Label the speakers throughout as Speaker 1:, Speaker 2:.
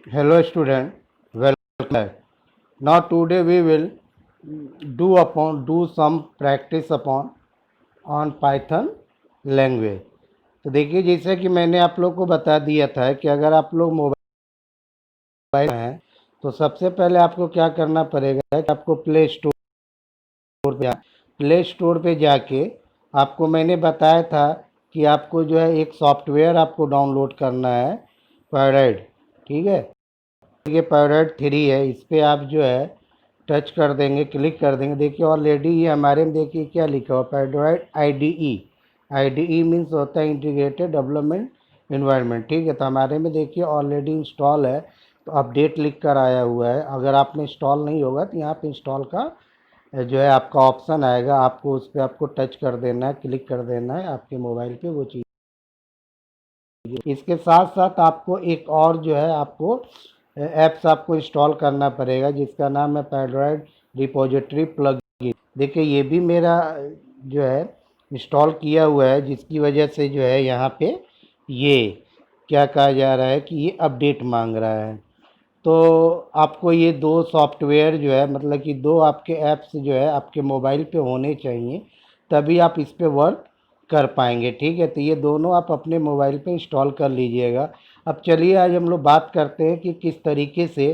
Speaker 1: Hello student, welcome. Now today we will do some practice upon on Python language. तो देखिए जैसे कि मैंने आप लोग को बता दिया था कि अगर आप लोग मोबाइल हैं तो सबसे पहले आपको क्या करना पड़ेगा कि आपको प्ले स्टोर पे जाके आपको मैंने बताया था कि आपको जो है एक सॉफ्टवेयर आपको डाउनलोड करना है पैराडाइट। ठीक है, ये पैराडाइट 3 है, इस पर आप जो है टच कर देंगे, क्लिक कर देंगे। देखिए ऑलरेडी ये हमारे में देखिए क्या लिखा हुआ, पैराडाइट IDE। IDE मीन्स होता है इंटीग्रेटेड डेवलपमेंट इन्वायरमेंट। ठीक है, तो हमारे में देखिए ऑलरेडी इंस्टॉल है, तो अपडेट लिख कर आया हुआ है। अगर आपने इंस्टॉल नहीं होगा तो यहाँ पे इंस्टॉल का जो है आपका ऑप्शन आएगा, आपको उस पर आपको टच कर देना है, क्लिक कर देना है, आपके मोबाइल पे वो चीज़। इसके साथ साथ आपको एक और जो है आपको ऐप्स आपको इंस्टॉल करना पड़ेगा जिसका नाम है पैराडाइट रिपोजिटरी प्लगइन। देखिए ये भी मेरा जो है इंस्टॉल किया हुआ है, जिसकी वजह से जो है यहाँ पे ये क्या कहा जा रहा है कि ये अपडेट मांग रहा है। तो आपको ये दो सॉफ्टवेयर जो है मतलब कि दो आपके ऐप्स जो है आपके मोबाइल पे होने चाहिए, तभी आप इस पे वर्क कर पाएंगे। ठीक है, तो ये दोनों आप अपने मोबाइल पे इंस्टॉल कर लीजिएगा। अब चलिए आज हम लोग बात करते हैं कि किस तरीके से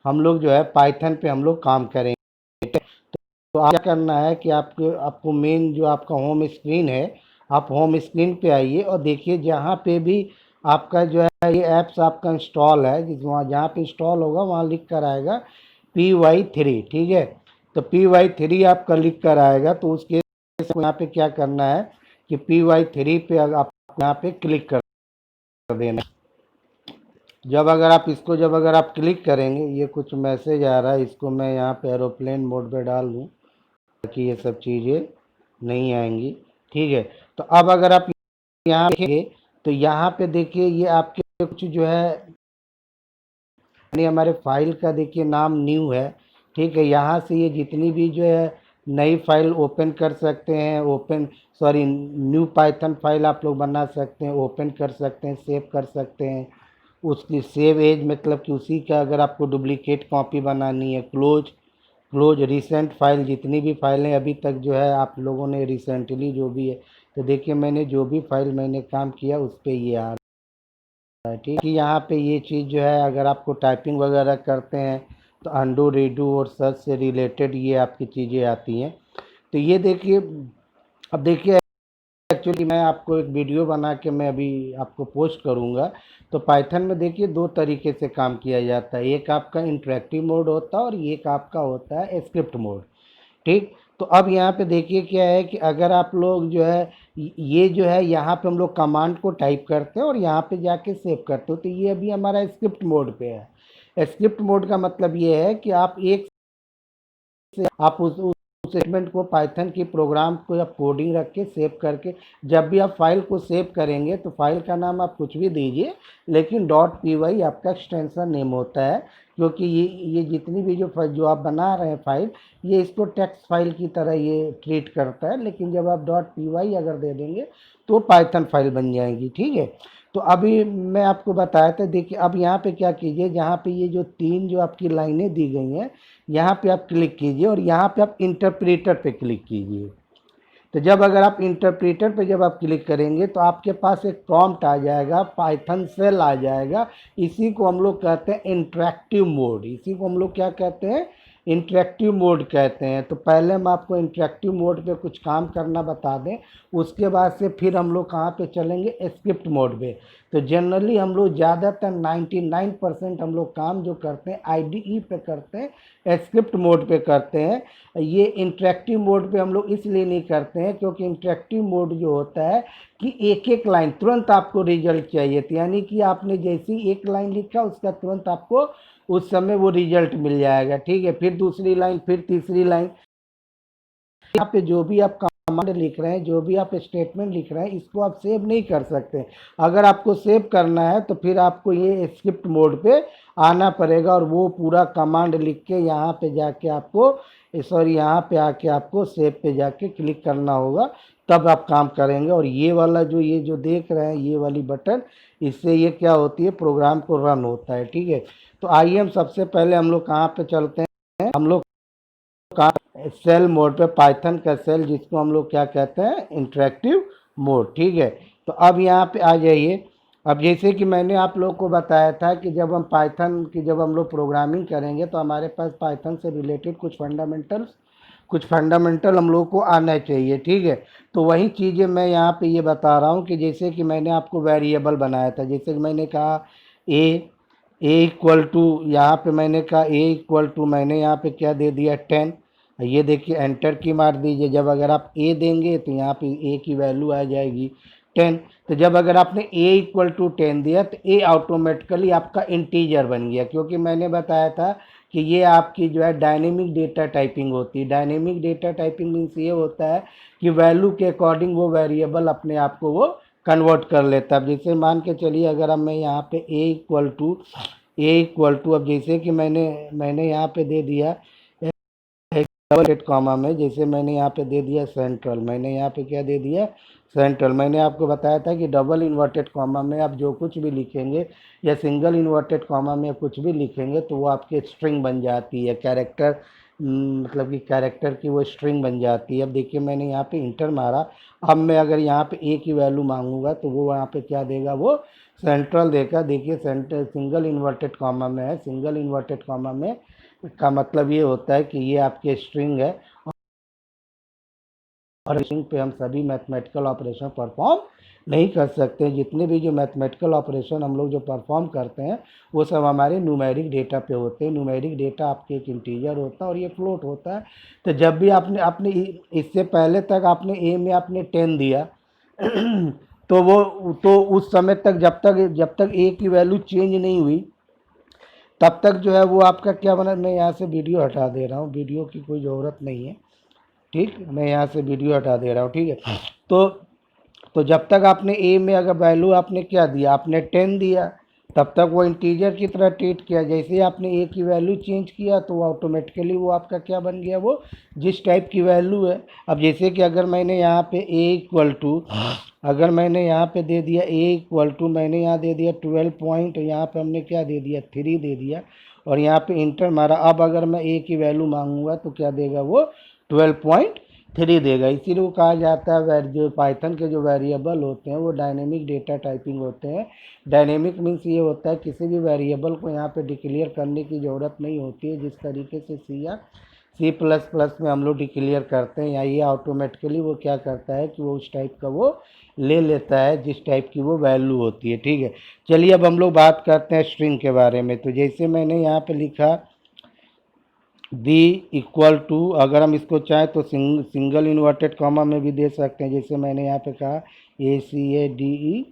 Speaker 1: हम लोग जो है पाइथन पे हम लोग काम करेंगे। तो आप क्या करना है कि आपको आपको मेन जो आपका होम स्क्रीन है, आप होम स्क्रीन पे आइए और देखिए जहाँ पे भी आपका जो है ये ऐप्स आपका इंस्टॉल है, जिस वहाँ जहाँ पे इंस्टॉल होगा वहाँ लिख कर आएगा PY3। ठीक है, तो PY3 आपका लिख कर आएगा, तो उसके यहाँ पे क्या करना है कि PY3 पे आपको यहाँ पे क्लिक कर देना। जब अगर आप क्लिक करेंगे, ये कुछ मैसेज आ रहा है, इसको मैं यहाँ पे एरोप्लेन मोड पे डाल दूँ ताकि ये सब चीज़ें नहीं आएंगी। ठीक है, तो अब अगर आप यहाँ देखेंगे तो यहाँ पे देखिए ये आपके कुछ जो है यानी हमारे फाइल का देखिए नाम न्यू है। ठीक है, यहाँ से ये जितनी भी जो है नई फाइल ओपन कर सकते हैं, न्यू पाइथन फाइल आप लोग बना सकते हैं, ओपन कर सकते हैं, सेव कर सकते हैं। उसकी सेव एज मतलब कि उसी का अगर आपको डुप्लीकेट कॉपी बनानी है, क्लोज रिसेंट फाइल, जितनी भी फाइलें अभी तक जो है आप लोगों ने रिसेंटली जो भी है, तो देखिए मैंने जो भी फाइल मैंने काम किया उस पर ये आ रहा है। ठीक है, यहाँ पे ये चीज़ जो है अगर आपको टाइपिंग वगैरह करते हैं तो अंडू रीडू और सर्च से रिलेटेड ये आपकी चीज़ें आती हैं। तो ये देखिए, अब देखिए एक्चुअली मैं आपको एक वीडियो बना के मैं अभी आपको पोस्ट करूंगा। तो पाइथन में देखिए दो तरीके से काम किया जाता है, एक आपका इंटरेक्टिव मोड होता है और एक आपका होता है स्क्रिप्ट मोड। ठीक, तो अब यहाँ पे देखिए क्या है कि अगर आप लोग जो है ये जो है यहाँ पे हम लोग कमांड को टाइप करते हैं और यहाँ पे जाके सेव करते हो, तो ये अभी हमारा स्क्रिप्ट मोड पे है। स्क्रिप्ट मोड का मतलब ये है कि आप एक से आप उस सेगमेंट को पाइथन की प्रोग्राम को या कोडिंग रख के सेव करके, जब भी आप फाइल को सेव करेंगे तो फाइल का नाम आप कुछ भी दीजिए, लेकिन .py आपका एक्सटेंशन नेम होता है। क्योंकि ये जितनी भी जो आप बना रहे हैं फाइल, ये इसको टेक्स्ट फाइल की तरह ये ट्रीट करता है, लेकिन जब आप .py अगर दे देंगे तो पाइथन फाइल बन जाएगी। ठीक है, तो अभी मैं आपको बताया था, देखिए अब यहाँ पे क्या कीजिए, जहाँ पे ये जो तीन जो आपकी लाइनें दी गई हैं यहाँ पे आप क्लिक कीजिए और यहाँ पे आप इंटरप्रेटर पे क्लिक कीजिए। तो जब अगर आप इंटरप्रेटर पे जब आप क्लिक करेंगे तो आपके पास एक प्रॉम्प्ट आ जाएगा, पाइथन सेल आ जाएगा। इसी को हम लोग कहते हैं इंटरेक्टिव मोड, इसी को हम लोग क्या कहते हैं, इंटरेक्टिव मोड कहते हैं। तो पहले हम आपको इंटरेक्टिव मोड पे कुछ काम करना बता दें, उसके बाद से फिर हम लोग कहाँ पे चलेंगे, स्क्रिप्ट मोड पे। तो जनरली हम लोग ज़्यादातर 99% हम लोग काम जो करते हैं IDE पे करते हैं, स्क्रिप्ट मोड पे करते हैं। ये इंटरेक्टिव मोड पे हम लोग इसलिए नहीं करते हैं क्योंकि इंटरेक्टिव मोड जो होता है कि एक एक लाइन तुरंत आपको रिजल्ट चाहिए, तो यानी कि आपने जैसी एक लाइन लिखा उसका तुरंत आपको उस समय वो रिजल्ट मिल जाएगा। ठीक है, फिर दूसरी लाइन, फिर तीसरी लाइन, यहाँ पे जो भी आप कमांड लिख रहे हैं, जो भी आप स्टेटमेंट लिख रहे हैं, इसको आप सेव नहीं कर सकते। अगर आपको सेव करना है तो फिर आपको ये स्क्रिप्ट मोड पे आना पड़ेगा और वो पूरा कमांड लिख के यहाँ पे जाके आपको यहाँ पे आके आपको सेव पे जाके क्लिक करना होगा, तब आप काम करेंगे। और ये वाला जो ये जो देख रहे हैं ये वाली बटन, इससे ये क्या होती है, प्रोग्राम को रन होता है। ठीक है, तो आइए हम सबसे पहले हम लोग कहाँ पे चलते हैं, हम लोग कहाँ सेल मोड पे, पाइथन का सेल जिसको हम लोग क्या कहते हैं, इंटरेक्टिव मोड। ठीक है, तो अब यहाँ पे आ जाइए। अब जैसे कि मैंने आप लोग को बताया था कि जब हम पाइथन की जब हम लोग प्रोग्रामिंग करेंगे तो हमारे पास पाइथन से रिलेटेड कुछ फंडामेंटल हम लोग को आना चाहिए। ठीक है, तो वही चीज़ें मैं यहाँ पे ये बता रहा हूँ कि जैसे कि मैंने आपको वेरिएबल बनाया था, जैसे कि मैंने कहा ए इक्वल टू, यहाँ पे मैंने कहा ए इक्वल टू, मैंने यहाँ पे क्या दे दिया 10। ये देखिए एंटर की मार दीजिए, जब अगर आप ए देंगे तो यहाँ पे ए की वैल्यू आ जाएगी 10। तो जब अगर आपने ए इक्वल टू 10 दिया तो ए ऑटोमेटिकली आपका इंटीजर बन गया, क्योंकि मैंने बताया था कि ये आपकी जो है डायनेमिक डेटा टाइपिंग होती है। डायनेमिक डेटा टाइपिंग मीन्स ये होता है कि वैल्यू के अकॉर्डिंग वो वेरिएबल अपने आप को वो कन्वर्ट कर लेता है। अब जैसे मान के चलिए अगर अब मैं यहाँ पे ए इक्वल टू अब जैसे कि मैंने यहाँ पे दे दिया डबल एट कॉमा में, जैसे मैंने यहाँ पे दे दिया सेंट्रल, मैंने यहाँ पे क्या दे दिया सेंट्रल। मैंने आपको बताया था कि डबल इन्वर्टेड कॉमा में आप जो कुछ भी लिखेंगे या सिंगल इन्वर्टेड कॉमा में कुछ भी लिखेंगे तो वो आपकी स्ट्रिंग बन जाती है, कैरेक्टर, मतलब कि कैरेक्टर की वो स्ट्रिंग बन जाती है। अब देखिए मैंने यहाँ पे इंटर मारा, अब मैं अगर यहाँ पे ए की वैल्यू मांगूंगा तो वो वहाँ पे क्या देगा, वो सेंट्रल देगा। देखिए सेंटर सिंगल इन्वर्टेड कॉमा में है, सिंगल इन्वर्टेड कॉमा में का मतलब ये होता है कि ये आपकी स्ट्रिंग है, और स्ट्रिंग पे हम सभी मैथमेटिकल ऑपरेशन परफॉर्म नहीं कर सकते। जितने भी जो मैथमेटिकल ऑपरेशन हम लोग जो परफॉर्म करते हैं वो सब हमारे न्यूमेरिक डेटा पे होते हैं। न्यूमेरिक डेटा आपके एक इंटीजर होता है और ये फ्लोट होता है। तो जब भी आपने अपने इससे पहले तक आपने ए में आपने 10 दिया तो वो तो उस समय तक जब तक ए की वैल्यू चेंज नहीं हुई तब तक जो है वो आपका क्या बना। मैं यहाँ से वीडियो हटा दे रहा हूँ, वीडियो की कोई ज़रूरत नहीं है। ठीक, मैं यहाँ से वीडियो हटा दे रहा हूँ। ठीक है, तो जब तक आपने ए में अगर वैल्यू आपने क्या दिया, आपने 10 दिया, तब तक वो इंटीजर की तरह ट्रीट किया। जैसे ही आपने ए की वैल्यू चेंज किया तो ऑटोमेटिकली वो आपका क्या बन गया, वो जिस टाइप की वैल्यू है। अब जैसे कि अगर मैंने यहाँ पे ए इक्वल टू, अगर मैंने यहाँ पे दे दिया ए इक्वल टू, मैंने यहाँ दे दिया 12 पॉइंट, यहाँ पे हमने क्या दे दिया 3 दे दिया, और यहाँ पे इंटर मारा। अब अगर मैं ए की वैल्यू मांगूंगा तो क्या देगा, वो 12.3 देगा। इसीलिए वो कहा जाता है जो पाइथन के जो वेरिएबल होते हैं वो डायनेमिक डेटा टाइपिंग होते हैं। डायनेमिक मीन्स ये होता है किसी भी वेरिएबल को यहाँ पे डिक्लेयर करने की ज़रूरत नहीं होती है, जिस तरीके से सी या C++ में हम लोग डिक्लेयर करते हैं, या ये ऑटोमेटिकली वो क्या करता है कि वो उस टाइप का वो ले लेता है जिस टाइप की वो वैल्यू होती है। ठीक है, चलिए अब हम लोग बात करते हैं स्ट्रिंग के बारे में। तो जैसे मैंने यहाँ पे लिखा बी इक्वल टू, अगर हम इसको चाहें तो सिंगल इन्वर्टेड कॉमा में भी दे सकते हैं, जैसे मैंने यहाँ पे कहा ACADEMY,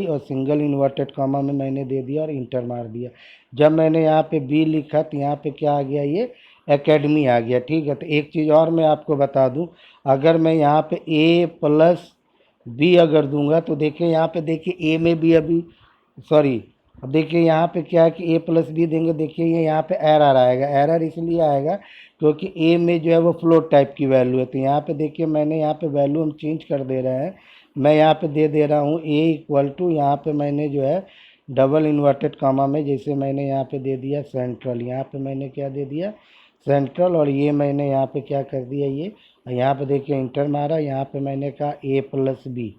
Speaker 1: और सिंगल इन्वर्टेड कॉमा में मैंने दे दिया और इंटर मार दिया। जब मैंने यहाँ पे बी लिखा तो यहाँ पे क्या आ गया, ये एकेडमी आ गया। ठीक है, तो एक चीज़ और मैं आपको बता दूँ, अगर मैं यहाँ पे ए प्लस बी अगर दूंगा तो देखिए यहाँ पे देखिए ए में भी अभी, सॉरी, अब देखिए यहाँ पे क्या है कि ए प्लस बी देंगे, देखिए ये यहाँ पे एरर आएगा। एरर इसलिए आएगा क्योंकि ए में जो है वो फ्लोट टाइप की वैल्यू है। तो यहाँ पे देखिए मैंने यहाँ पे वैल्यू हम चेंज कर दे रहे हैं। मैं यहाँ पे दे रहा हूँ ए इक्वल टू, यहाँ पे मैंने जो है डबल इन्वर्टेड कॉमा में, जैसे मैंने यहाँ पे दे दिया सेंट्रल, यहाँ पे मैंने क्या दे दिया सेंट्रल, और ये मैंने यहाँ पे क्या कर दिया, ये यहाँ पे देखिए इंटर मारा, यहाँ पे मैंने कहा ए प्लस बी।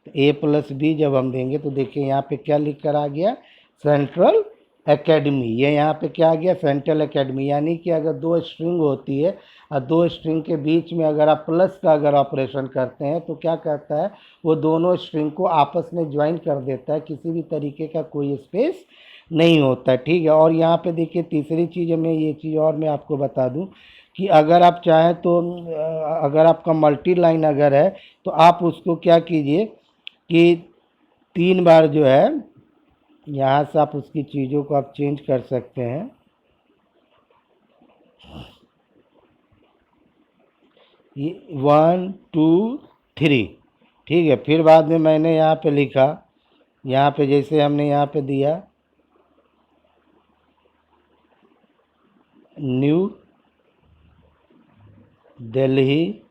Speaker 1: ए प्लस बी जब हम देंगे तो देखिए यहाँ पे क्या लिख कर आ गया, सेंट्रल एकेडमी। ये यहाँ पे क्या आ गया, सेंट्रल एकेडमी। यानी कि अगर दो स्ट्रिंग होती है और दो स्ट्रिंग के बीच में अगर आप प्लस का अगर ऑपरेशन करते हैं तो क्या करता है, वो दोनों स्ट्रिंग को आपस में ज्वाइन कर देता है, किसी भी तरीके का कोई स्पेस नहीं होता। ठीक है, और यहाँ पे देखिए तीसरी चीज़ में ये चीज़ और मैं आपको बता दूँ कि अगर आप चाहें तो अगर आपका मल्टी लाइन अगर है तो आप उसको क्या कीजिए कि 3 बार जो है यहाँ से आप उसकी चीज़ों को आप चेंज कर सकते हैं। ये 1 2 3, ठीक है। फिर बाद में मैंने यहाँ पे लिखा, यहाँ पे जैसे हमने यहाँ पे दिया न्यू दिल्ली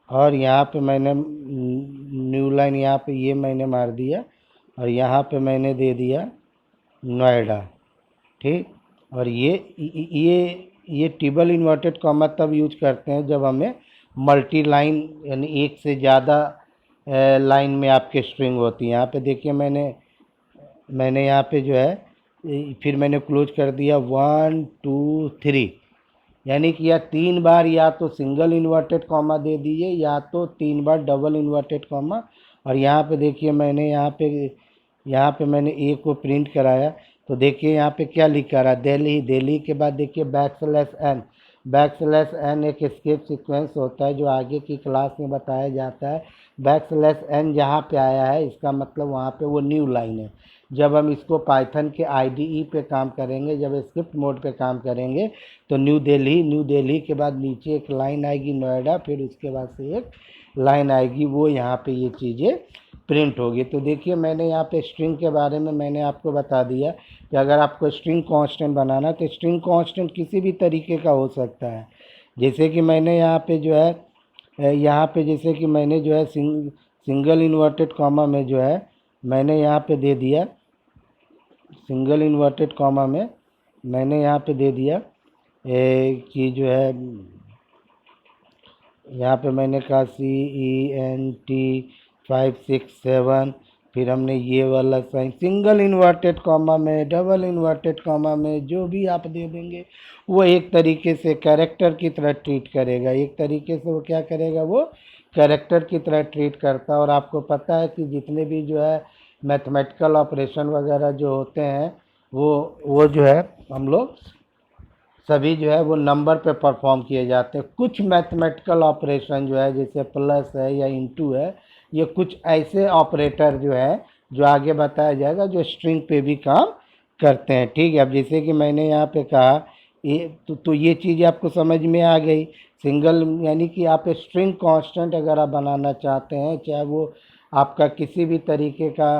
Speaker 1: और यहाँ पे मैंने न्यू लाइन यहाँ पे ये मैंने मार दिया और यहाँ पे मैंने दे दिया नोएडा। ठीक। और ये टेबल इन्वर्टेड कॉमा तब यूज करते हैं जब हमें मल्टी लाइन यानी एक से ज़्यादा लाइन में आपके स्ट्रिंग होती है। यहाँ पे देखिए मैंने यहाँ पे जो है फिर मैंने क्लोज कर दिया 1 2 3, यानी कि या 3 बार या तो सिंगल इन्वर्टेड कॉमा दे दीजिए या तो 3 बार डबल इन्वर्टेड कॉमा। और यहाँ पे देखिए मैंने यहाँ पे मैंने ए को प्रिंट कराया तो देखिए यहाँ पे क्या लिखा रहा है, दिल्ली। दिल्ली के बाद देखिए \n। \n एक एस्केप सीक्वेंस होता है जो आगे की क्लास में बताया जाता है। \n जहाँ पे आया है इसका मतलब वहाँ पे वो न्यू लाइन है। जब हम इसको पाइथन के आईडीई पे काम करेंगे, जब स्क्रिप्ट मोड पे काम करेंगे तो न्यू दिल्ली के बाद नीचे एक लाइन आएगी नोएडा, फिर उसके बाद से एक लाइन आएगी, वो यहाँ पे ये चीज़ें प्रिंट होगी। तो देखिए मैंने यहाँ पे स्ट्रिंग के बारे में मैंने आपको बता दिया कि अगर आपको स्ट्रिंग कांस्टेंट बनाना तो स्ट्रिंग कांस्टेंट किसी भी तरीके का हो सकता है। जैसे कि मैंने यहाँ पे जो है यहाँ पे जैसे कि मैंने जो है सिंगल इन्वर्टेड कॉमा में जो है मैंने यहाँ पे दे दिया, सिंगल इन्वर्टेड कॉमा में मैंने यहाँ पे दे दिया कि जो है यहाँ पे मैंने कहा CENT 567, फिर हमने ये वाला साइन सिंगल इन्वर्टेड कॉमा में डबल इन्वर्टेड कॉमा में जो भी आप दे देंगे वो एक तरीके से कैरेक्टर की तरह ट्रीट करेगा। एक तरीके से वो क्या करेगा, वो कैरेक्टर की तरह ट्रीट करता है। और आपको पता है कि जितने भी जो है मैथमेटिकल ऑपरेशन वगैरह जो होते हैं वो जो है हम लोग सभी जो है वो नंबर पे परफॉर्म किए जाते हैं। कुछ मैथमेटिकल ऑपरेशन जो है जैसे प्लस है या इनटू है, ये कुछ ऐसे ऑपरेटर जो है जो आगे बताया जाएगा जो स्ट्रिंग पे भी काम करते हैं। ठीक है। अब जैसे कि मैंने यहाँ पे कहा ये तो ये चीज़ आपको समझ में आ गई। सिंगल यानी कि आप स्ट्रिंग कांस्टेंट अगर आप बनाना चाहते हैं, चाहे वो आपका किसी भी तरीके का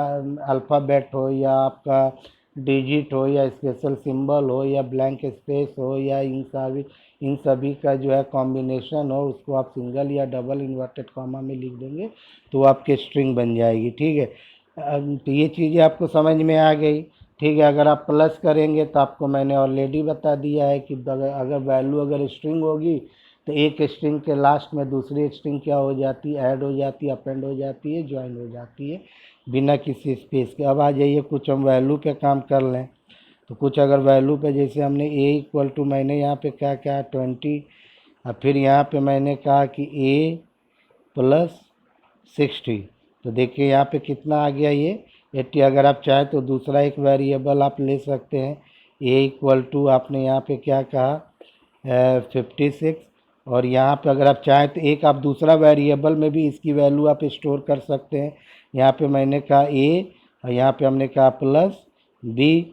Speaker 1: अल्फ़ाबेट हो या आपका डिजिट हो या स्पेशल सिंबल हो या ब्लैंक स्पेस हो या इन सभी का जो है कॉम्बिनेशन हो, उसको आप सिंगल या डबल इन्वर्टेड कॉमा में लिख देंगे तो आपके स्ट्रिंग बन जाएगी। ठीक है। तो ये चीज़ें आपको समझ में आ गई। ठीक है। अगर आप प्लस करेंगे तो आपको मैंने ऑलरेडी बता दिया है कि अगर वैल्यू अगर स्ट्रिंग होगी तो एक स्ट्रिंग के लास्ट में दूसरी स्ट्रिंग क्या हो जाती है, ऐड हो जाती है, अपेंड हो जाती है, ज्वाइन हो जाती है बिना किसी स्पेस के। अब आ जाइए कुछ हम वैल्यू पे काम कर लें। तो कुछ अगर वैल्यू पे जैसे हमने a इक्वल टू मैंने यहाँ पे क्या क्या 20, और फिर यहाँ पे मैंने कहा कि a +60, तो देखिए यहाँ पे कितना आ गया ये 80। अगर आप चाहें तो दूसरा एक वेरिएबल आप ले सकते हैं। a इक्वल टू आपने यहाँ पे क्या कहा 56, और यहाँ पे अगर आप चाहें तो एक आप दूसरा वेरिएबल में भी इसकी वैल्यू आप स्टोर कर सकते हैं। यहाँ पे मैंने कहा a और यहाँ पे हमने कहा +b।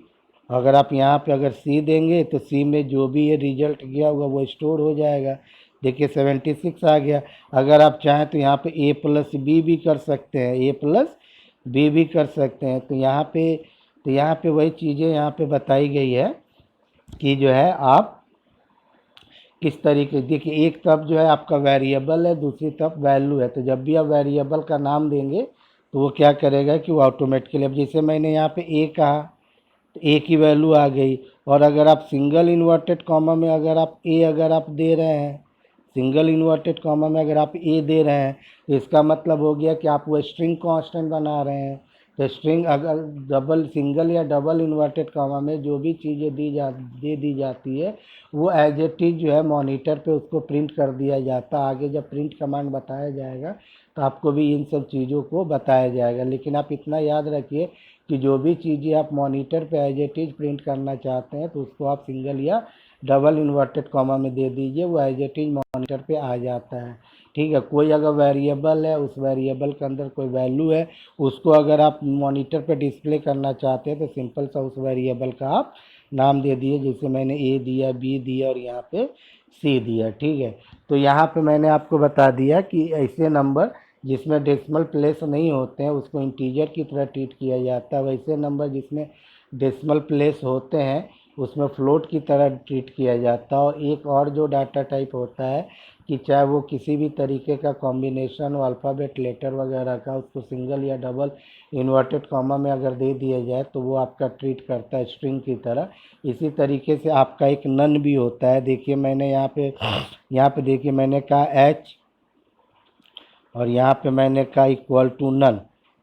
Speaker 1: अगर आप यहाँ पे अगर c देंगे तो c में जो भी ये रिजल्ट गया होगा वो स्टोर हो जाएगा। देखिए 76 आ गया। अगर आप चाहें तो यहाँ पे a+b भी कर सकते हैं, a+b भी कर सकते हैं। तो यहाँ पे वही चीज़ें यहाँ पे बताई गई है कि जो है आप किस तरीके, देखिए एक तरफ जो है आपका वेरिएबल है, दूसरी तरफ वैल्यू है। तो जब भी आप वेरिएबल का नाम देंगे तो वो क्या करेगा कि वो ऑटोमेटिकली, अब जैसे मैंने यहाँ पे ए कहा तो ए की वैल्यू आ गई। और अगर आप सिंगल इन्वर्टेड कॉमा में अगर आप दे रहे हैं, सिंगल इन्वर्टेड कॉमा में अगर आप ए दे रहे हैं तो इसका मतलब हो गया कि आप वो स्ट्रिंग कांस्टेंट बना रहे हैं। तो स्ट्रिंग अगर डबल सिंगल या डबल इन्वर्टेड कॉमा में जो भी चीज़ें दे दी जाती है वो एज इट इज़ जो है मॉनिटर पे उसको प्रिंट कर दिया जाता है। आगे जब प्रिंट कमांड बताया जाएगा तो आपको भी इन सब चीज़ों को बताया जाएगा। लेकिन आप इतना याद रखिए कि जो भी चीज़ें आप मॉनिटर पे एज इट इज़ प्रिंट करना चाहते हैं तो उसको आप सिंगल या डबल इन्वर्टेड कॉमा में दे दीजिए, वो एज इट इज़ मॉनिटर पे आ जाता है। ठीक है। कोई अगर वेरिएबल है, उस वेरिएबल के अंदर कोई वैल्यू है, उसको अगर आप मॉनिटर पे डिस्प्ले करना चाहते हैं तो सिंपल सा उस वेरिएबल का आप नाम दे दिए। जैसे मैंने ए दिया, बी दिया और यहाँ पे सी दिया। ठीक है। तो यहाँ पे मैंने आपको बता दिया कि ऐसे नंबर जिसमें डेसिमल प्लेस नहीं होते हैं उसको इंटीजर की तरह ट्रीट किया जाता है। वैसे नंबर जिसमें डेसिमल प्लेस होते हैं उसमें फ्लोट की तरह ट्रीट किया जाता है। और एक और जो डाटा टाइप होता है कि चाहे वो किसी भी तरीके का कॉम्बिनेशन हो अल्फ़ाबेट लेटर वगैरह का, उसको सिंगल या डबल इन्वर्टेड कॉमा में अगर दे दिया जाए तो वो आपका ट्रीट करता है स्ट्रिंग की तरह। इसी तरीके से आपका एक नन भी होता है। देखिए मैंने यहाँ पे देखिए मैंने कहा एच और यहाँ पे मैंने कहा इक्वल टू नन।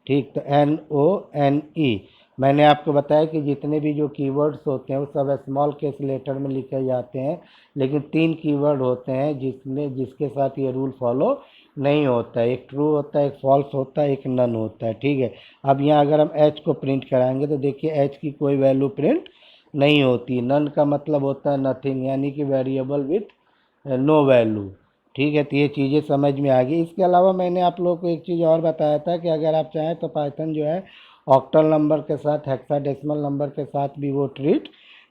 Speaker 1: ठीक, तो NONE मैंने आपको बताया कि जितने भी जो कीवर्ड्स होते हैं वो सब स्मॉल केस लेटर में लिखे जाते हैं, लेकिन 3 कीवर्ड होते हैं जिसके साथ ये रूल फॉलो नहीं होता है। एक ट्रू होता है, एक फॉल्स होता है, एक नन होता है। ठीक है, अब यहाँ अगर हम एच को प्रिंट कराएंगे तो देखिए एच की कोई वैल्यू प्रिंट नहीं होती। नन का मतलब होता है नथिंग, यानी कि वेरिएबल विथ नो वैल्यू। ठीक है, तो ये चीज़ें समझ में आ गई। इसके अलावा मैंने आप लोगों को एक चीज़ और बताया था कि अगर आप चाहें तो पाइथन जो है ऑक्टल नंबर के साथ हेक्साडेसिमल नंबर के साथ भी वो ट्रीट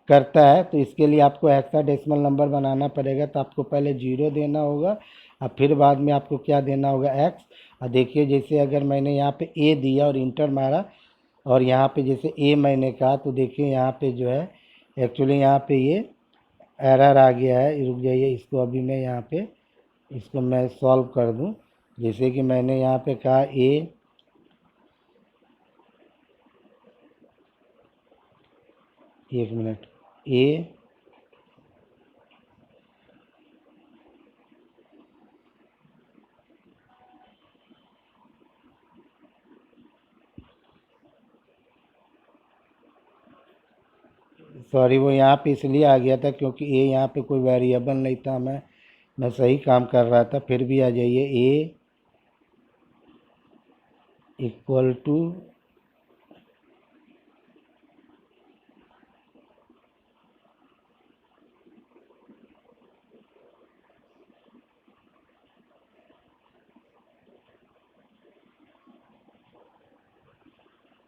Speaker 1: करता है। तो इसके लिए आपको हेक्साडेसिमल नंबर बनाना पड़ेगा, तो आपको पहले 0 देना होगा और फिर बाद में आपको क्या देना होगा, x। और देखिए जैसे अगर मैंने यहाँ पे a दिया और इंटर मारा और यहाँ पे जैसे a मैंने कहा, तो देखिए यहाँ पे जो है एक्चुअली यहाँ पे ये एरर आ गया है। रुक जाइए, इसको अभी मैं यहाँ पे इसको मैं सॉल्व कर दूं। जैसे कि मैंने यहाँ पे कहा एक मिनट, ए सॉरी वो यहाँ पे इसलिए आ गया था क्योंकि ए यहाँ पे कोई वेरिएबल नहीं था। मैं सही काम कर रहा था। फिर भी आ जाइए, ए इक्वल टू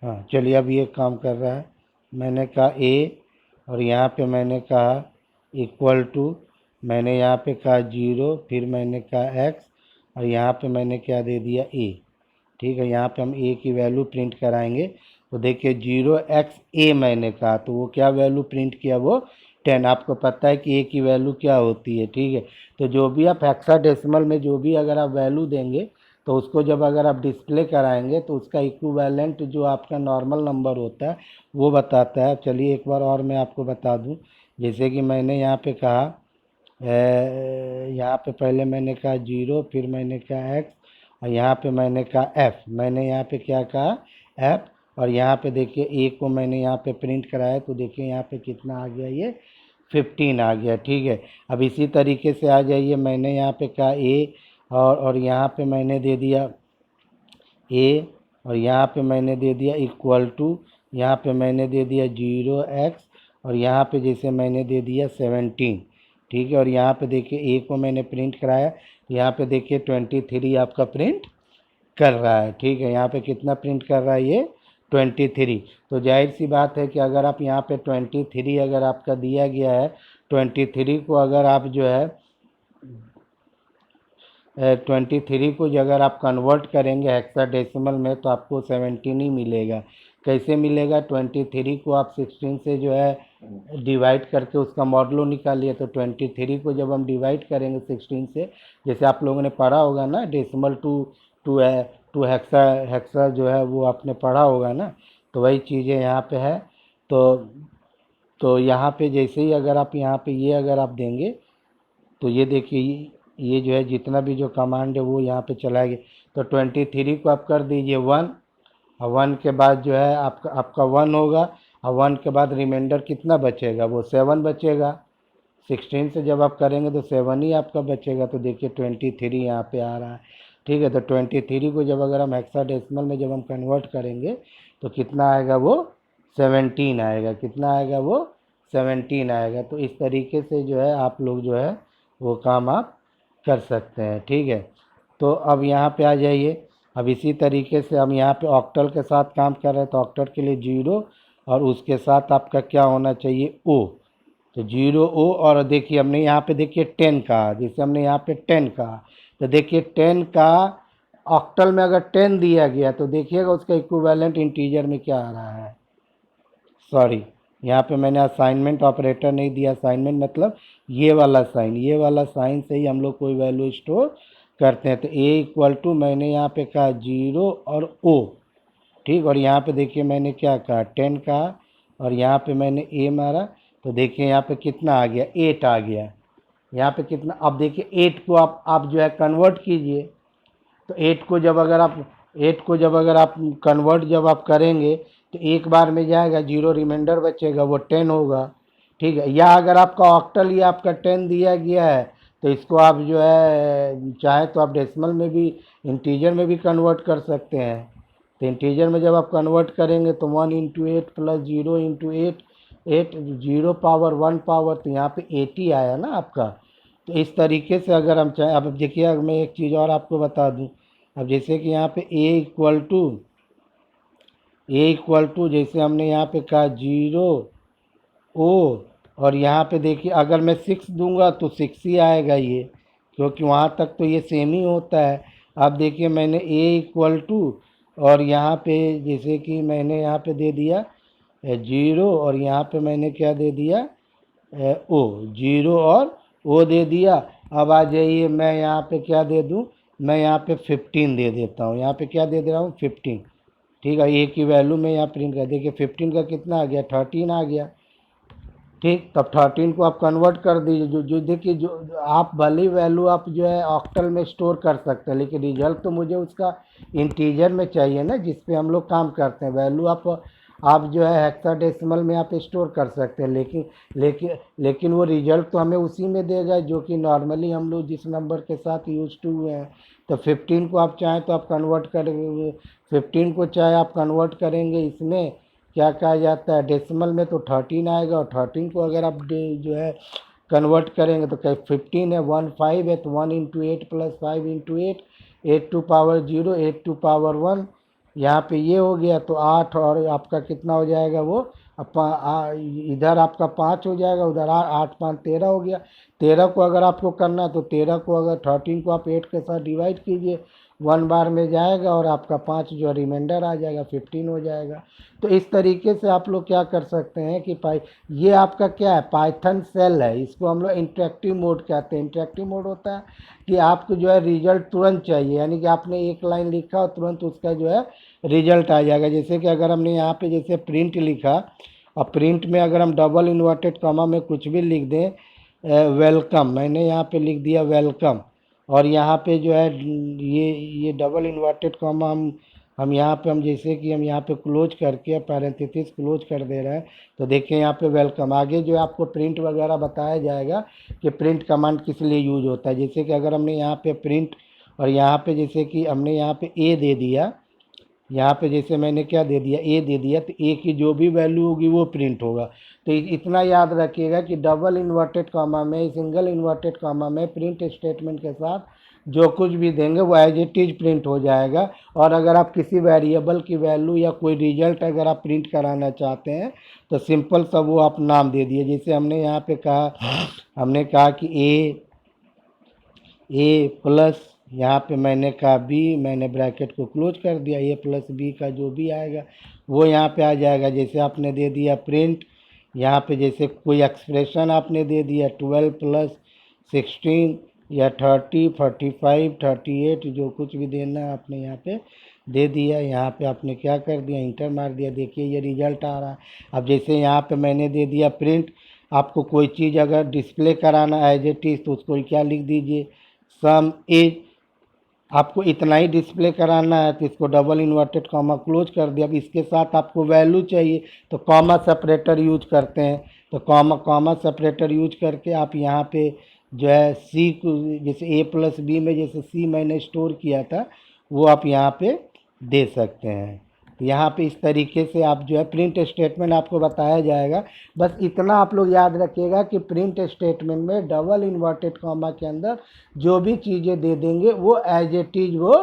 Speaker 1: हाँ चलिए अब ये काम कर रहा है। मैंने कहा ए और यहाँ पे मैंने कहा इक्वल टू, मैंने यहाँ पे कहा 0, फिर मैंने कहा x और यहाँ पे मैंने क्या दे दिया ए। ठीक है, यहाँ पे हम ए की वैल्यू प्रिंट कराएंगे। तो देखिए 0x a मैंने कहा, तो वो क्या वैल्यू प्रिंट किया, वो 10। आपको पता है कि ए की वैल्यू क्या होती है। ठीक है, तो जो भी आप हेक्साडेसिमल में जो भी अगर आप वैल्यू देंगे तो उसको जब अगर आप डिस्प्ले कराएंगे तो उसका इक्विवेलेंट जो आपका नॉर्मल नंबर होता है वो बताता है। चलिए एक बार और मैं आपको बता दूं। जैसे कि मैंने यहाँ पे कहा यहाँ पे पहले मैंने कहा 0, फिर मैंने कहा x और यहाँ पे मैंने कहा f। मैंने यहाँ पे क्या कहा, f। और यहाँ पे देखिए a को मैंने यहाँ पे प्रिंट कराया, तो देखिए यहाँ पे कितना आ गया, ये 15 आ गया। ठीक है, अब इसी तरीके से आ जाइए, मैंने यहाँ पे कहा a और यहाँ पे मैंने दे दिया a और यहाँ पे मैंने दे दिया इक्वल टू, यहाँ पे मैंने दे दिया 0x और यहाँ पे जैसे मैंने दे दिया 17। ठीक है, और यहाँ पे देखिए ए को मैंने प्रिंट कराया, यहाँ पे देखिए 23 आपका प्रिंट कर रहा है। ठीक है, यहाँ पे कितना प्रिंट कर रहा है, ये 23। तो जाहिर सी बात है कि अगर आप यहाँ पे 23 अगर आपका दिया गया है, 23 को अगर आप जो है 23 को जो अगर आप कन्वर्ट करेंगे हेक्साडेसिमल में तो आपको 17 ही मिलेगा। कैसे मिलेगा, 23 को आप 16 से जो है डिवाइड करके उसका मॉडलो निकालिए। तो 23 को जब हम डिवाइड करेंगे 16 से, जैसे आप लोगों ने पढ़ा होगा ना डेसिमल टू है टू हेक्सा जो है वो आपने पढ़ा होगा ना, तो वही चीज़ें यहाँ पे है। तो यहाँ पे जैसे ही अगर आप यहाँ पे ये अगर आप देंगे तो ये देखिए ये जो है जितना भी जो कमांड है वो यहाँ पे चला गया। तो 23 को आप कर दीजिए 1 और 1 के बाद जो है आपका 1 होगा और 1 के बाद रिमाइंडर कितना बचेगा, वो 7 बचेगा। 16 से जब आप करेंगे तो 7 ही आपका बचेगा। तो देखिए 23 यहाँ पे आ रहा है। ठीक है, तो 23 को जब अगर हम हेक्साडेसिमल में जब हम कन्वर्ट करेंगे तो कितना आएगा, वो 17 आएगा। कितना आएगा, वो 17 आएगा। तो इस तरीके से जो है आप लोग जो है वो काम आप कर सकते हैं। ठीक है, तो अब यहाँ पे आ जाइए। अब इसी तरीके से हम यहाँ पे ऑक्टल के साथ काम कर रहे हैं, तो ऑक्टल के लिए 0 और उसके साथ आपका क्या होना चाहिए, ओ। तो 0 O और देखिए हमने यहाँ पे देखिए 10 कहा, जैसे हमने यहाँ पे 10 कहा, तो देखिए 10 का ऑक्टल में अगर 10 दिया गया तो देखिएगा उसका इक्विवेलेंट इंटीजर में क्या आ रहा है, सॉरी यहाँ पे मैंने असाइनमेंट ऑपरेटर नहीं दिया। असाइनमेंट मतलब ये वाला साइन, ये वाला साइन से ही हम लोग कोई वैल्यू स्टोर करते हैं। तो ए इक्वल टू मैंने यहाँ पे कहा 0 और ओ, ठीक। और यहाँ पे देखिए मैंने क्या कहा 10 कहा, और यहाँ पे मैंने ए मारा, तो देखिए यहाँ पे कितना आ गया 8 आ गया। यहाँ पे कितना, अब देखिए 8 को आप जो है कन्वर्ट कीजिए। तो 8 को जब अगर आप 8 को जब अगर आप कन्वर्ट जब आप करेंगे तो एक बार में जाएगा, जीरो रिमाइंडर बचेगा, वो 10 होगा, ठीक है। या अगर आपका ऑक्टल ही आपका 10 दिया गया है तो इसको आप जो है चाहे तो आप डेसिमल में भी, इंटीजर में भी कन्वर्ट कर सकते हैं। तो इंटीजर में जब आप कन्वर्ट करेंगे तो 1 into 8 plus 0 into 8, 8 0 power 1 power, तो यहाँ पे 80 आया ना आपका। तो इस तरीके से अगर हम चाहें, अब देखिए अगर मैं एक चीज़ और आपको बता दूं, अब जैसे कि यहाँ पे ए इक्वल टू जैसे हमने यहाँ पे कहा 0 ओ, और यहाँ पे देखिए अगर मैं 6 दूंगा तो 6 ही आएगा ये, क्योंकि वहाँ तक तो ये सेम ही होता है। अब देखिए मैंने ए इक्वल टू, और यहाँ पे जैसे कि मैंने यहाँ पे दे दिया 0, और यहाँ पे मैंने क्या दे दिया ओ, 0 और ओ दे दिया। अब आ जाइए मैं यहाँ पे क्या दे दूँ, मैं यहाँ पे 15 दे देता हूँ। यहाँ पे क्या दे दे रहा हूँ 15, ठीक है। ए की वैल्यू में यहाँ प्रिंट कर, देखिए 15 का कितना आ गया 13 आ गया, ठीक। तब 13 को आप कन्वर्ट कर दीजिए। जो देखिए जो आप भले वैल्यू आप जो है ऑक्टल में स्टोर कर सकते हैं, लेकिन रिजल्ट तो मुझे उसका इंटीजर में चाहिए ना, जिस पे हम लोग काम करते हैं। वैल्यू आप जो है हेक्साडेसिमल में आप स्टोर कर सकते हैं, लेकिन वो रिजल्ट तो हमें उसी में देगा जो कि नॉर्मली हम लोग जिस नंबर के साथ यूज टू हुए हैं। तो 15 को आप चाहें तो आप कन्वर्ट करेंगे, 15 को चाहे आप कन्वर्ट करेंगे इसमें क्या कहा जाता है डेसिमल में, तो 13 आएगा। और 13 को अगर आप जो है कन्वर्ट करेंगे तो क्या 15 है, 1 5 है, तो 1 into 8 plus 5 into 8, 8 to power 0, 8 to power 1, यहाँ पे ये हो गया। तो 8 और आपका कितना हो जाएगा वो इधर आपका 5 हो जाएगा, उधर 8 5 13 हो गया। 13 को अगर आपको करना है तो 13 को अगर 13 को आप 8 के साथ डिवाइड कीजिए, 1 बार में जाएगा, और आपका 5 जो रिमाइंडर आ जाएगा 15 हो जाएगा। तो इस तरीके से आप लोग क्या कर सकते हैं कि ये आपका क्या है पाइथन सेल है, इसको हम लोग इंटरेक्टिव मोड कहते हैं। इंटरेक्टिव मोड होता है कि आपको जो है रिजल्ट तुरंत चाहिए, यानी कि आपने एक लाइन लिखा और तुरंत उसका जो है रिजल्ट आ जाएगा। जैसे कि अगर हमने यहाँ पे जैसे प्रिंट लिखा, और प्रिंट में अगर हम डबल इन्वर्टेड कॉमा में कुछ भी लिख दें, वेलकम, मैंने यहाँ पे लिख दिया वेलकम, और यहाँ पे जो है ये डबल इन्वर्टेड कॉमा हम यहाँ पे हम जैसे कि हम यहाँ पे क्लोज करके पैरेंथेसिस क्लोज कर दे रहे हैं, तो देखिए यहाँ पे वेलकम। आगे जो है आपको प्रिंट वगैरह बताया जाएगा कि प्रिंट कमांड किस लिए यूज होता है। जैसे कि अगर हमने यहाँ पे प्रिंट, और यहाँ पे जैसे कि हमने यहाँ पे ए दे दिया, यहाँ पे जैसे मैंने क्या दे दिया ए दे दिया, तो ए की जो भी वैल्यू होगी वो प्रिंट होगा। तो इतना याद रखिएगा कि डबल इन्वर्टेड कॉमा में, सिंगल इन्वर्टेड कॉमा में प्रिंट स्टेटमेंट के साथ जो कुछ भी देंगे वो एज इट इज प्रिंट हो जाएगा। और अगर आप किसी वेरिएबल की वैल्यू या कोई रिजल्ट अगर आप प्रिंट कराना चाहते हैं तो सिंपल सा वो आप नाम दे दिए। जैसे हमने यहाँ पे कहा, हमने कहा कि ए प्लस, यहाँ पे मैंने कहा बी, मैंने ब्रैकेट को क्लोज कर दिया, ए प्लस बी का जो भी आएगा वो यहाँ पे आ जाएगा। जैसे आपने दे दिया प्रिंट, यहाँ पे जैसे कोई एक्सप्रेशन आपने दे दिया 12 प्लस 16 या 30 45 38, जो कुछ भी देना है आपने यहाँ पे दे दिया। यहाँ पे आपने क्या कर दिया इंटर मार दिया, देखिए ये रिजल्ट आ रहा है। अब जैसे यहाँ पे मैंने दे दिया प्रिंट, आपको कोई चीज़ अगर डिस्प्ले कराना एज इट इज तो उसको क्या लिख दीजिए सम एज, आपको इतना ही डिस्प्ले कराना है तो इसको डबल इन्वर्टेड कॉमा क्लोज कर दिया। अब इसके साथ आपको वैल्यू चाहिए तो कॉमा सेपरेटर यूज करते हैं, तो कॉमा सेपरेटर यूज करके आप यहाँ पे जो है सी को, जैसे ए प्लस बी में जैसे सी मैंने स्टोर किया था वो आप यहाँ पे दे सकते हैं। यहाँ पे इस तरीके से आप जो है प्रिंट स्टेटमेंट आपको बताया जाएगा। बस इतना आप लोग याद रखिएगा कि प्रिंट स्टेटमेंट में डबल इन्वर्टेड कॉमा के अंदर जो भी चीज़ें दे देंगे वो एज इट इज वो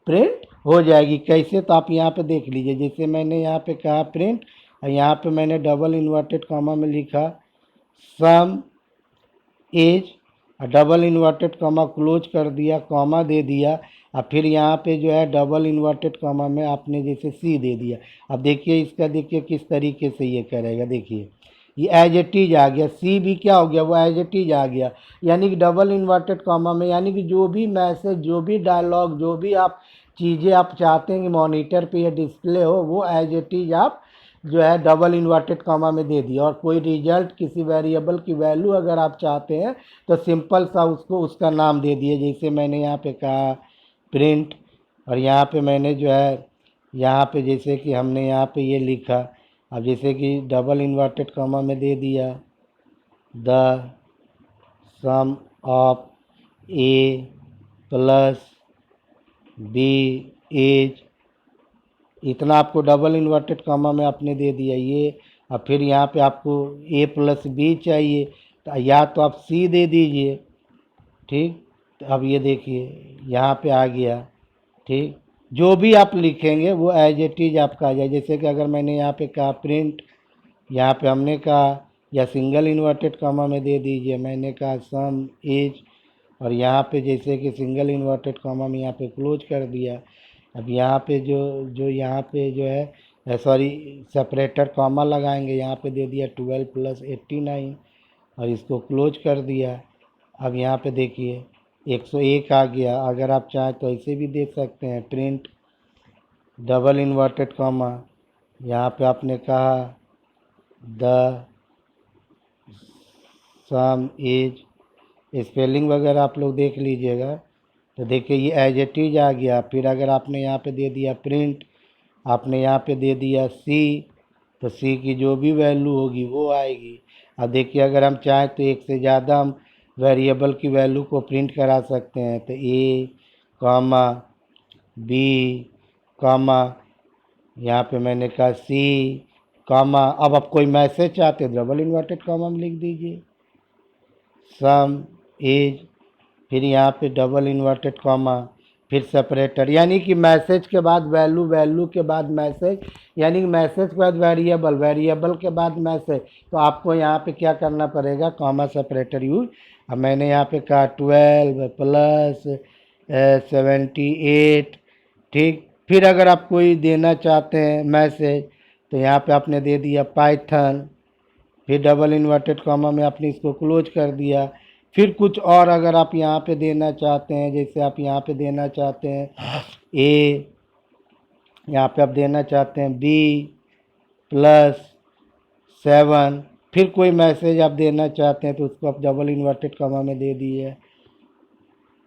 Speaker 1: प्रिंट हो जाएगी। कैसे, तो आप यहाँ पे देख लीजिए। जैसे मैंने यहाँ पे कहा प्रिंट, यहाँ पे मैंने डबल इन्वर्टेड कॉमा में लिखा सम एज, डबल इन्वर्टेड कॉमा क्लोज कर दिया, कॉमा दे दिया। अब फिर यहाँ पे जो है डबल इन्वर्टेड कॉमा में आपने जैसे सी दे दिया। अब देखिए इसका, देखिए किस तरीके से ये करेगा। देखिए ये एज इट इज आ गया, सी भी क्या हो गया, वो एज इट इज आ गया। यानी कि डबल इन्वर्टेड कॉमा में, यानी कि जो भी मैसेज, जो भी डायलॉग, जो भी आप चीज़ें आप चाहते हैं कि मॉनिटर पे ये डिस्प्ले हो, वो एज इट इज आप जो है डबल इन्वर्टेड कॉमा में दे दिया। और कोई रिजल्ट, किसी वेरिएबल की वैल्यू अगर आप चाहते हैं तो सिंपल सा उसको उसका नाम दे दिए। जैसे मैंने यहाँ पे कहा प्रिंट, और यहाँ पे मैंने जो है यहाँ पे जैसे कि हमने यहाँ पे ये लिखा, अब जैसे कि डबल इन्वर्टेड कॉमा में दे दिया the sum of A plus B is, इतना आपको डबल इन्वर्टेड कॉमा में आपने दे दिया ये। अब फिर यहाँ पे आपको ए प्लस बी चाहिए, तो या तो आप सी दे दीजिए। ठीक, तो अब ये देखिए यहाँ पे आ गया। ठीक, जो भी आप लिखेंगे वो एज इट इज आपका आ जाए। जैसे कि अगर मैंने यहाँ पे कहा प्रिंट, यहाँ पे हमने कहा, या सिंगल इन्वर्टेड कॉमा में दे दीजिए, मैंने कहा सम इज, और यहाँ पे जैसे कि सिंगल इन्वर्टेड कॉमा में यहाँ पे क्लोज कर दिया। अब यहाँ पे जो जो यहाँ पे जो है सॉरी सेपरेटर कॉमा लगाएंगे, यहाँ पे दे दिया 12 + 89, और इसको क्लोज कर दिया। अब यहाँ पे देखिए 101 आ गया। अगर आप चाहें तो ऐसे भी देख सकते हैं, प्रिंट डबल इन्वर्टेड कॉमा, यहाँ पे आपने कहा द सम इज, स्पेलिंग वगैरह आप लोग देख लीजिएगा। तो देखिए ये एज इट इज आ गया। फिर अगर आपने यहाँ पे दे दिया प्रिंट, आपने यहाँ पे दे दिया सी, तो सी की जो भी वैल्यू होगी वो आएगी। अब देखिए अगर हम चाहें तो एक से ज़्यादा हम वेरिएबल की वैल्यू को प्रिंट करा सकते हैं। तो ए कॉमा बी कॉमा, यहाँ पे मैंने कहा सी कॉमा, अब आप कोई मैसेज चाहते हैं डबल इन्वर्टेड कॉमा में लिख दीजिए सम इज, फिर यहाँ पे डबल इन्वर्टेड कॉमा, फिर सेपरेटर, यानी कि मैसेज के बाद वैल्यू, वैल्यू के बाद मैसेज, यानी कि मैसेज के बाद वेरिएबल, वेरिएबल के बाद मैसेज। तो आपको यहाँ पे क्या करना पड़ेगा, कॉमा सेपरेटर यूज। अब मैंने यहाँ पे कहा 12 + 78। ठीक, फिर अगर आप कोई देना चाहते हैं मैसेज, तो यहाँ पे आपने दे दिया पाइथन, फिर डबल इन्वर्टेड कॉमा में आपने इसको क्लोज कर दिया। फिर कुछ और अगर आप यहाँ पे देना चाहते हैं, जैसे आप यहाँ पे देना चाहते हैं ए, यहाँ पे आप देना चाहते हैं B + 7, फिर कोई मैसेज आप देना चाहते हैं तो उसको आप डबल इन्वर्टेड कॉमा में दे दिए,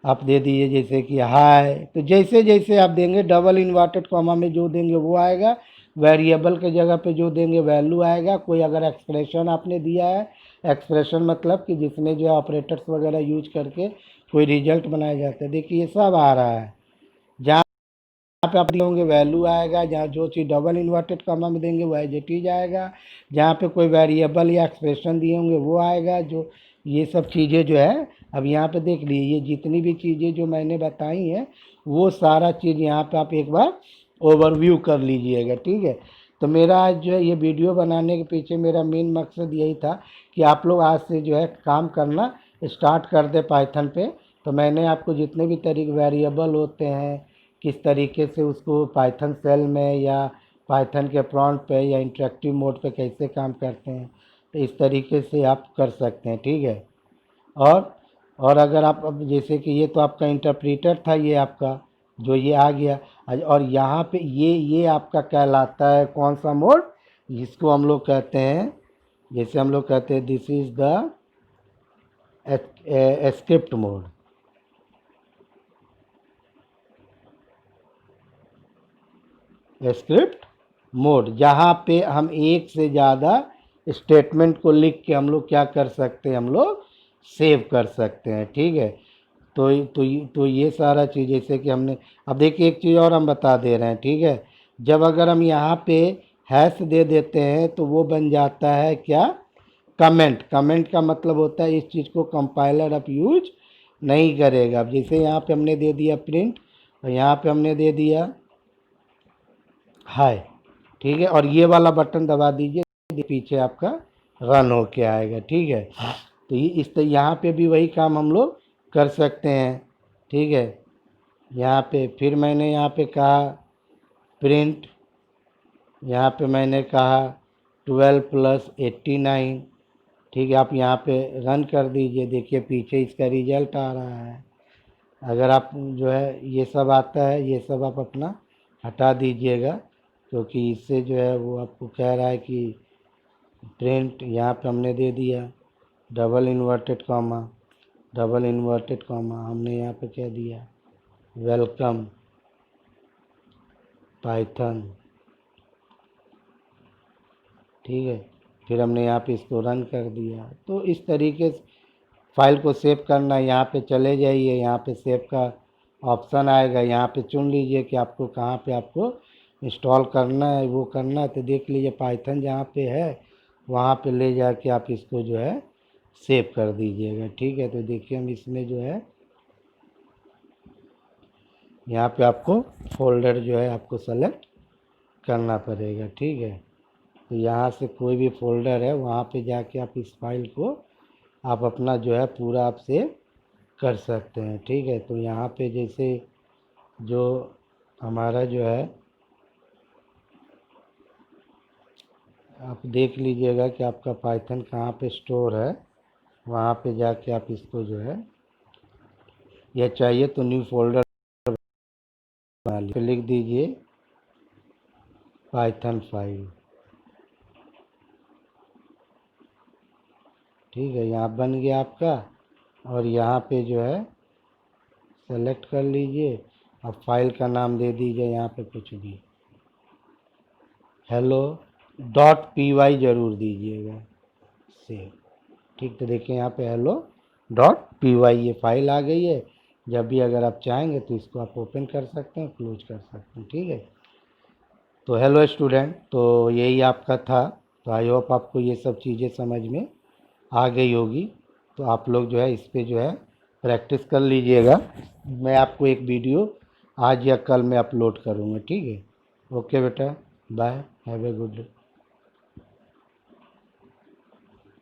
Speaker 1: आप दे दीजिए जैसे कि हाय। तो जैसे जैसे आप देंगे डबल इन्वर्टेड कॉमा में जो देंगे वो आएगा, वेरिएबल के जगह पे जो देंगे वैल्यू आएगा। कोई अगर एक्सप्रेशन आपने दिया है, एक्सप्रेशन मतलब कि जिसमें जो ऑपरेटर्स वगैरह यूज करके कोई रिजल्ट बनाया जाता है, देखिए ये सब आ रहा है। जहाँ पे आप दिए होंगे वैल्यू आएगा, जहाँ जो चीज़ डबल इन्वर्टेड कॉमा में देंगे वो एज इट इज आएगा। जहाँ पे कोई वेरिएबल या एक्सप्रेशन दिए होंगे वो आएगा। जो ये सब चीज़ें जो है, अब यहाँ पे देख लीजिए, ये जितनी भी चीज़ें जो मैंने बताई हैं वो सारा चीज़ यहाँ पे आप एक बार ओवरव्यू कर लीजिएगा। ठीक है, तो मेरा आज जो है ये वीडियो बनाने के पीछे मेरा मेन मकसद यही था कि आप लोग आज से जो है काम करना स्टार्ट कर दे पाइथन पे। तो मैंने आपको जितने भी तरीके वेरिएबल होते हैं, किस तरीके से उसको पाइथन सेल में या पाइथन के प्रॉम्प्ट पे या इंटरेक्टिव मोड पे कैसे काम करते हैं, तो इस तरीके से आप कर सकते हैं। ठीक है, और और अगर आप, अब जैसे कि ये तो आपका इंटरप्रेटर था, ये आपका जो ये आ गया, और यहाँ पे ये आपका कहलाता है कौन सा मोड, जिसको हम लोग कहते हैं, जैसे हम लोग कहते हैं this is the script mode. Script mode, जहाँ पे हम एक से ज़्यादा स्टेटमेंट को लिख के हम लोग क्या कर सकते हैं, हम लोग सेव कर सकते हैं। ठीक है, तो ये सारा चीज़, जैसे कि हमने, अब देखिए एक चीज़ और हम बता दे रहे हैं। ठीक है, जब अगर हम यहाँ पे हैश दे देते हैं तो वो बन जाता है क्या, कमेंट। कमेंट का मतलब होता है इस चीज़ को कंपाइलर अब यूज नहीं करेगा। अब जैसे यहाँ पे हमने दे दिया प्रिंट, और यहाँ पे हमने दे दिया हाय। ठीक है, और ये वाला बटन दबा दीजिए, पीछे आपका रन हो के आएगा। ठीक है, तो ये इस यहाँ पे भी वही काम हम लोग कर सकते हैं। ठीक है, यहाँ पे फिर मैंने यहाँ पे कहा प्रिंट, यहाँ पे मैंने कहा 12+89। ठीक है, आप यहाँ पे रन कर दीजिए, देखिए पीछे इसका रिजल्ट आ रहा है। अगर आप जो है ये सब आता है, ये सब आप अपना हटा दीजिएगा, क्योंकि इससे जो है वो आपको कह रहा है कि प्रिंट, यहाँ पे हमने दे दिया double inverted comma, double inverted comma हमने यहाँ पे कह दिया वेलकम पाइथन। ठीक है, फिर हमने यहाँ पे इसको रन कर दिया। तो इस तरीके से फाइल को सेव करना, यहाँ पे चले जाइए, यहाँ पे सेव का ऑप्शन आएगा, यहाँ पे चुन लीजिए कि आपको कहाँ पे आपको इंस्टॉल करना है, वो करना है। तो देख लीजिए पाइथन जहाँ पे है वहाँ पे ले जाके आप इसको जो है सेव कर दीजिएगा। ठीक है, तो देखिए हम इसमें जो है यहाँ पे आपको फोल्डर जो है आपको सेलेक्ट करना पड़ेगा। ठीक है, तो यहाँ से कोई भी फोल्डर है वहाँ पे जाके आप इस फाइल को आप अपना जो है पूरा आप सेव कर सकते हैं। ठीक है, तो यहाँ पे जैसे जो हमारा जो है आप देख लीजिएगा कि आपका पाइथन कहाँ पे स्टोर है, वहाँ पे जाके आप इसको जो है, या चाहिए तो न्यू फोल्डर बना लीजिए, लिख दीजिए पाइथन फाइल। ठीक है, यहाँ बन गया आपका, और यहाँ पे जो है सेलेक्ट कर लीजिए। अब फाइल का नाम दे दीजिए यहाँ पे कुछ भी, hello.py ज़रूर दीजिएगा सेव। ठीक, तो देखिए यहाँ पे hello.py ये फाइल आ गई है। जब भी अगर आप चाहेंगे तो इसको आप ओपन कर सकते हैं, क्लोज कर सकते हैं। ठीक है, तो हेलो स्टूडेंट, तो यही आपका था। तो आई होप आपको ये सब चीज़ें समझ में आ गई होगी। तो आप लोग जो है इस पे जो है प्रैक्टिस कर लीजिएगा। मैं आपको एक वीडियो आज या कल में अपलोड करूँगा। ठीक है, ओके बेटा, bye, have a good day.